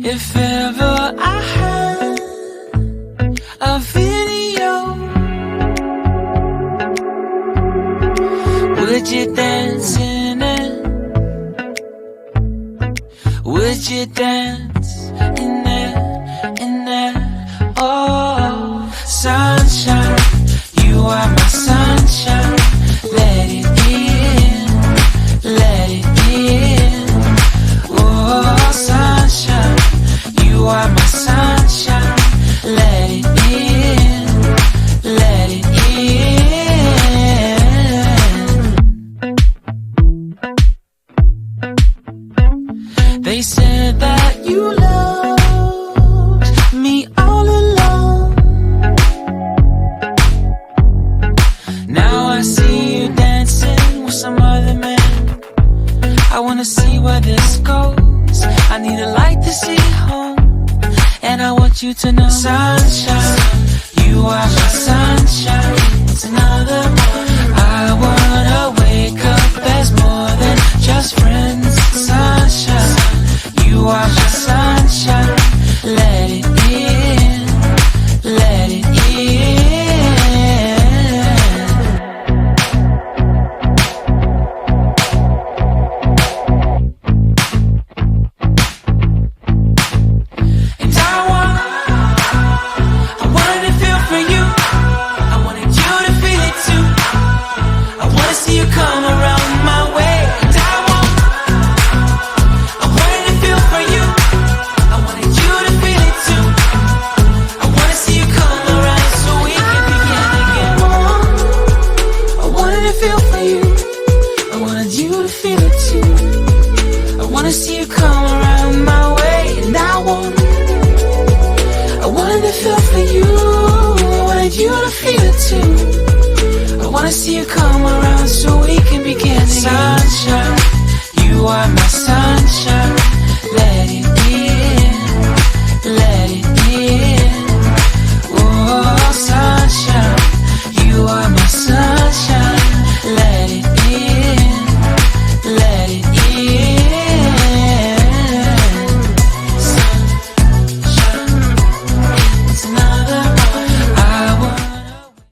If ever I had a video, would you dance in it? Would you dance in it, in it? Oh, sunshine, you are my sunshine. Let it in, let it in. Oh, sunshine, you are my sunshine. Let it in, let it in. They said that you loved me all along. Now I see you dancing with some other man. I wanna see where this goes. I need a light to see home, and I want you to know, sunshine, you are my sunshine. It's another one. I wanna wake up as more than just friends. Sunshine, you are my sunshine. Let it in, let it in. And I wanted to feel for you. I wanted you to feel it too. I wanna see you come around my way. And I wanted to feel for you. I wanted you to feel it too. I wanna see you come around so we can begin again. I wanted to feel for you. I wanted you to feel it too. I wanna see you come around my way. And I wanted to feel for you. I wanted you to feel it too. I wanna see you come around so we